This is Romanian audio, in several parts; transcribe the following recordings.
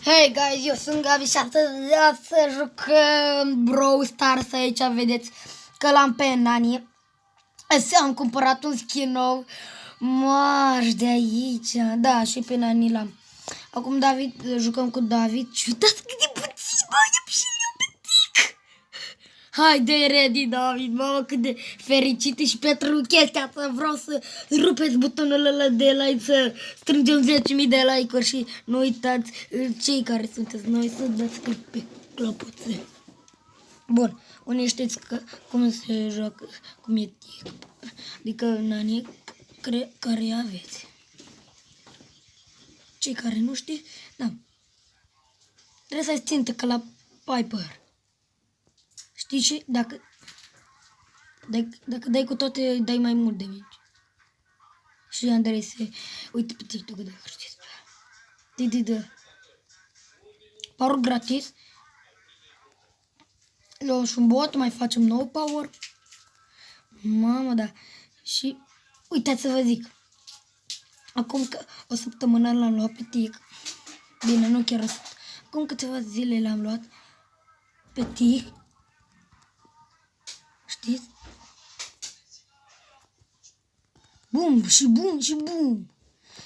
Hey guys, eu sunt Gabi și astăzi să jucăm Brawl Stars. Aici vedeți că l-am pe Nani. Am cumpărat un skin nou. Marș de aici. Da, și pe Nani l-am. Acum jucăm cu David. Și uitați cât de puțin, bă, e și eu pitic. Haide, ready, David, mamă, cât de fericit și pentru chestia asta. Vreau să rupeți butonul ăla de like, să strângem 10.000 de like-uri și nu uitați, cei care sunteți noi, să dați click pe clopoțe. Bun, unii știți cum se joacă, cum e tic, adică Nani, care aveți. Cei care nu știți, da, trebuie să-i țintă ca la Piper. Știi, și dacă dai cu toate, dai mai mult de mici. Și Andrei se uite pe TikTok dacă știți. Power gratis. Luăm și un bot, mai facem nou power. Mamă, da. Și uitați să vă zic. Acum că o săptămână l-am luat pe tic. Bine, nu chiar o săptămână. Acum câteva zile l-am luat pe tic. Știți? Bum și bum și bum.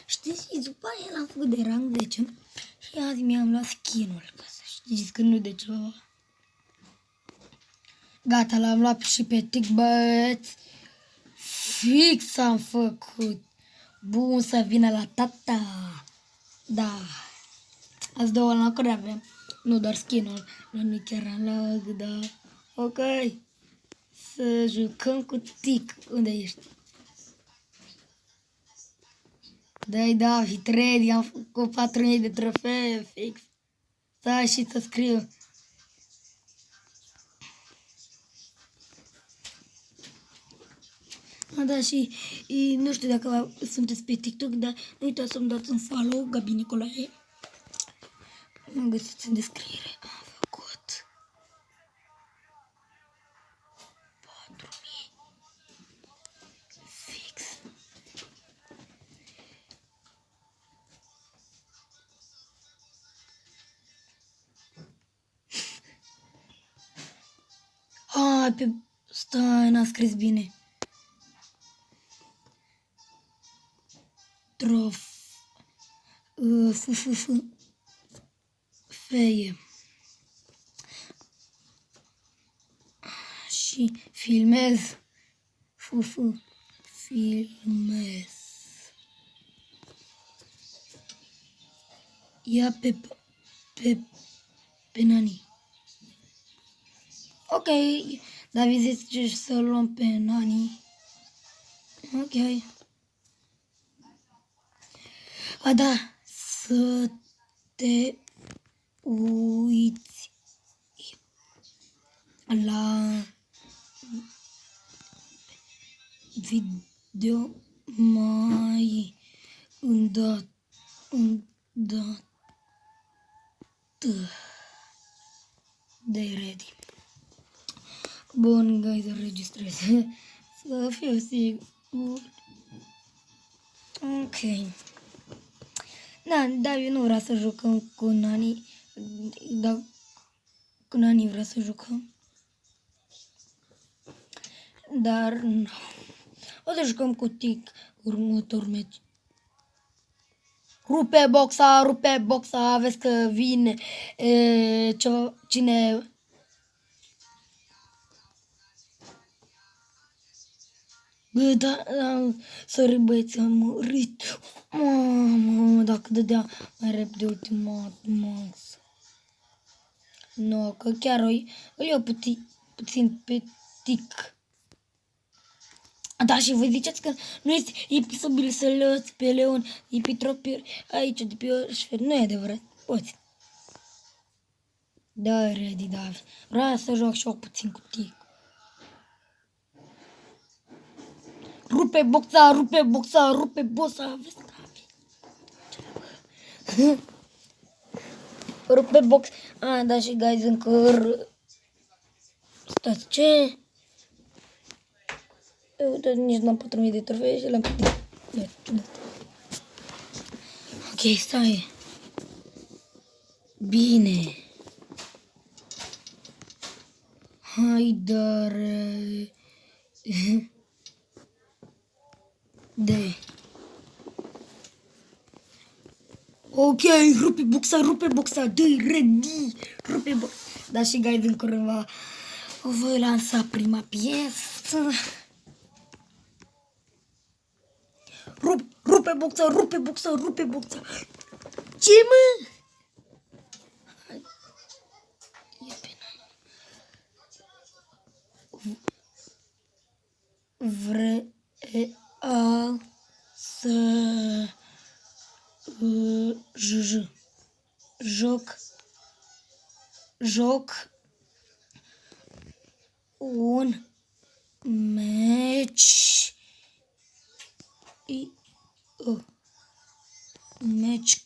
Știți? Și după aia l-am făcut de rang 10 și azi mi-am luat skin-ul, ca să știți că nu de ceva. Gata, l-am luat și pe tic, băieți. Fix am făcut. Bun, să vină la tata. Da. Azi două lacuri avem. Nu doar skin-ul. Nu chiar am lag, da. Ok. Să jucăm cu tic. Unde ești? Dai, David, ready, am făcut 4.000 de trofee, fix. Stai și să scriu. Da, și nu știu dacă sunteți pe TikTok, dar nu uitați să-mi dați un follow, Gabi Nicolae. Mă găsiți în descriere. Am făcut 4.000. Fix. Hai, stai, n-a scris bine. Feie. Și filmez. Filmez. Ia pe Nani. Ok, David zice să luăm pe Nani. Ok. A, da, să te uiți la video mai îndată. De ready. Bun, guys, înregistrez. Să fiu sigur. Ok. Da, David nu vrea să jucăm cu Nani. Da, cu Nani vrea să jucăm. Dar nu. O să jucăm cu tic următor meci. Rupe boxa, vezi că vine cine... Bă, da, sorry băieți, am murit. Mamă, dacă dădea mai repede ultimat, max. Nu, că chiar îl iau puțin pe tic. Da, și voi ziceți că nu este posibil să lăți pe Leon epitropiri aici de pe orșfer. Nu e adevărat, poți. Da, ready, David. Vreau să joc și eu puțin cu tic. Rupe boxa, vezi, David. Rupe box. Ah, da, și guys, încă... Stați, ce? Uite, nici n-am 4.000 de trofee și l-am pierdut. Ok, stai. Bine. Hai, dar... De... Ok, rupe boxa, dă-i ready, rupe boxa. Dar și guys, în curând voi lansa prima piesă. Rupe boxa. Ce, mă? Vreau să joc un meci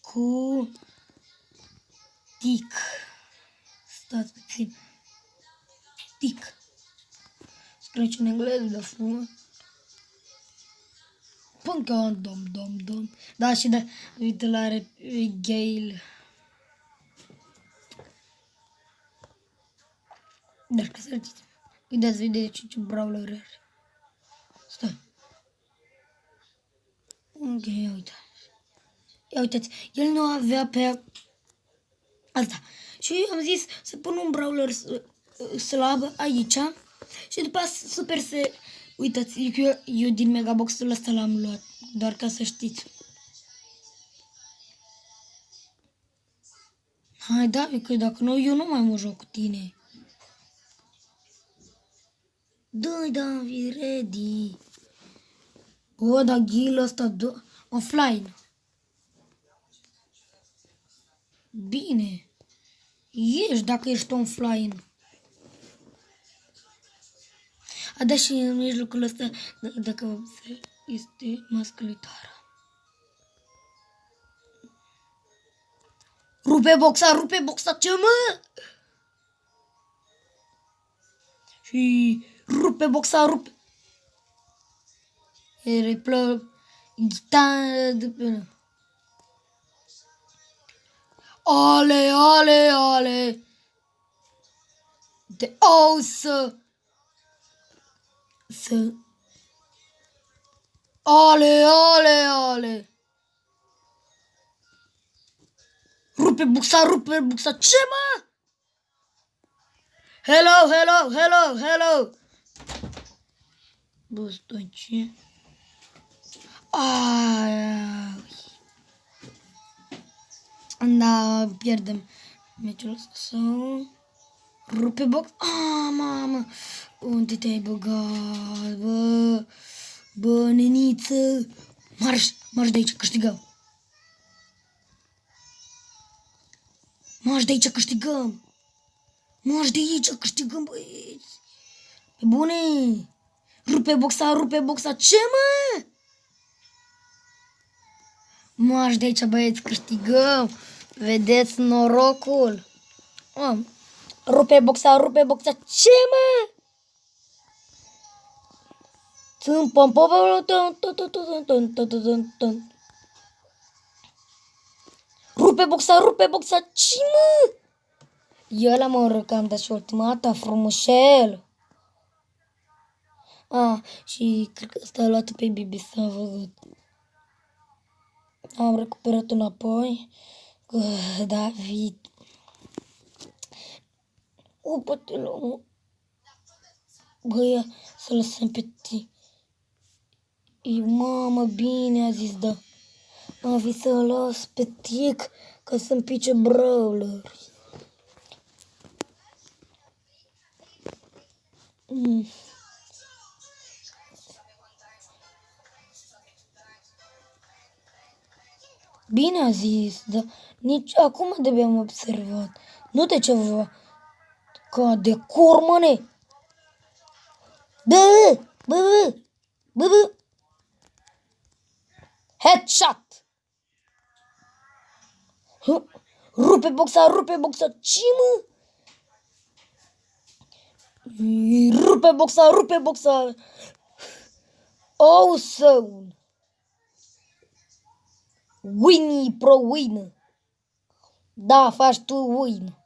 cu Tic. Stați puțin. Tic. Scrie în engleză, de frumos. Până că dom. Da, și de uite la Gale. Dar că să uitați, vedeți ce brawler are. Stai. Ok, ia uitați. El nu avea pe asta. Și am zis să pun un brawler slab aici. Și după asta super se... Uitați, eu din megaboxul ăsta l-am luat. Doar ca să știți. Hai, da, că dacă nu, eu nu mai mă joc cu tine. Dă-i, David, ready. Bă, dar ghilul ăsta, offline. Bine. Ești dacă ești offline. A, da, și în mijlocul ăsta, dacă este masculitară. Rupe boxa, ce, mă? Și rupe boxa. Replă ghitară de pe... Ale. De o să... Ale. Rupe boxa, ce, mă? Hello. Bă, stai, ce? Da, pierdem meciul ăsta sau... Rupe box... mamă! Unde te-ai băgat, bă? Bă, neniță! Marș de aici, câștigăm! Marș de aici, câștigăm, băieți! Pe bune! Rupe boxa, ce, mă? Marș de aici, băieți, câștigăm! Vedeți norocul! Rupe boxa, ce, mă? Rupe boxa, ce, mă? Eu l-am îmbrăcat, dar și ultima dată, frumușel. Și cred că ăsta a luat pe Bibi, s-a văzut. Am recuperat înapoi. David. Poate luăm. Băia, să lăsăm pe tine. Mamă, bine a zis, da. Am zis să las pe tic ca să-mi pice brawler. Bine a zis, da. Nici acum de-abia observat. Nu de ceva ca de curmăne. Bă. Headshot. Rupe boxa, ce, mă? Rupe boxa. Awesome. Winnie pro win. Da, faci tu win.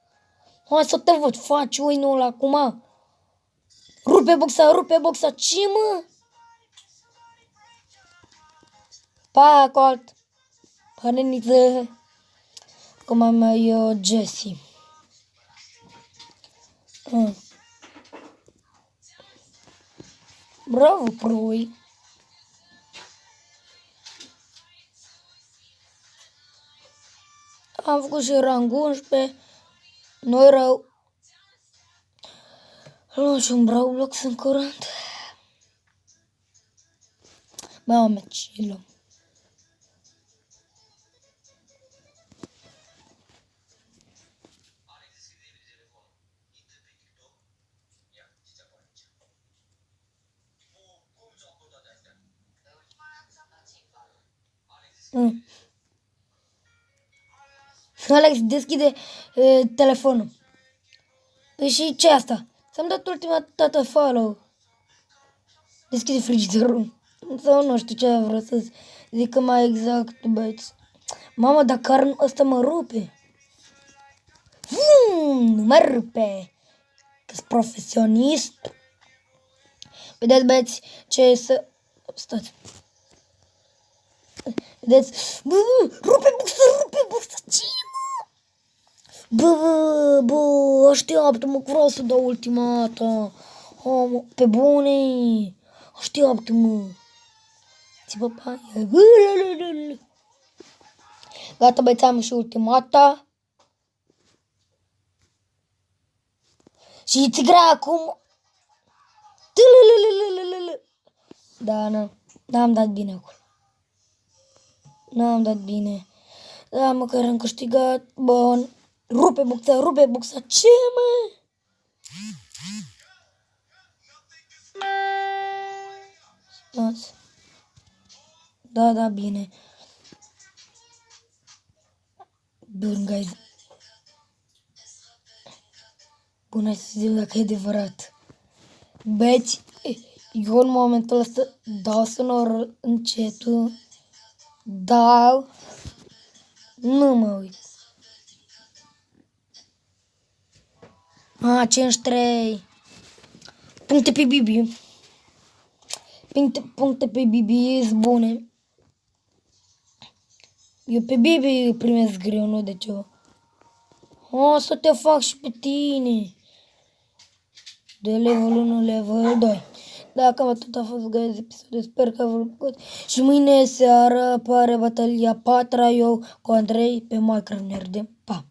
Hai să te văd, faci win-ul acum. Rupe boxa, ce mă? Pa, Colt. Păreniță. Cum am mai Jesse. Bravo, Prui. Am făcut și rang 11. Nu e rău. Luăm și un Roblox în curând. Mai am meci, luăm. Alex, deschide telefonul. Păi și ce asta? Ți-am dat ultima dată follow. Deschide frigiderul. Sau nu știu ce vreau să zic mai exact, băieți. Mama, dar carnul ăsta mă rupe. Nu mă rupe. Că-s profesionist. Vedeți, băieți, ce să... Stați. Vedeți? Rupe buxa, cine, mă? Bă, așteaptă-mă, vreau să dau ultima dată. Pe bune. Așteaptă-mă. Ți-bă, paie. Gata, băieți, am și ultima dată. Și ți grea acum. Da, n-am dat bine acolo. N-am dat bine. Da, măcar am câștigat. Bun. Rupe buxa. Ce, mă? Stați. Da, bine. Bun, guys. Bun, hai să zic dacă e adevărat. Băieți, eu în momentul ăsta dau sonor încetul. Dau. Nu mă uit. 53. Puncte pe Bibi. Puncte pe Bibi sunt bune. Eu pe Bibi primesc greu, nu de ceva. O să te fac și pe tine. De level 1, level 2. Dacă atât a fost, guys, episodul, sper că v-a plăcut. Și mâine seară apare batalia 4, eu cu Andrei pe Minecraft Nerd. Pa!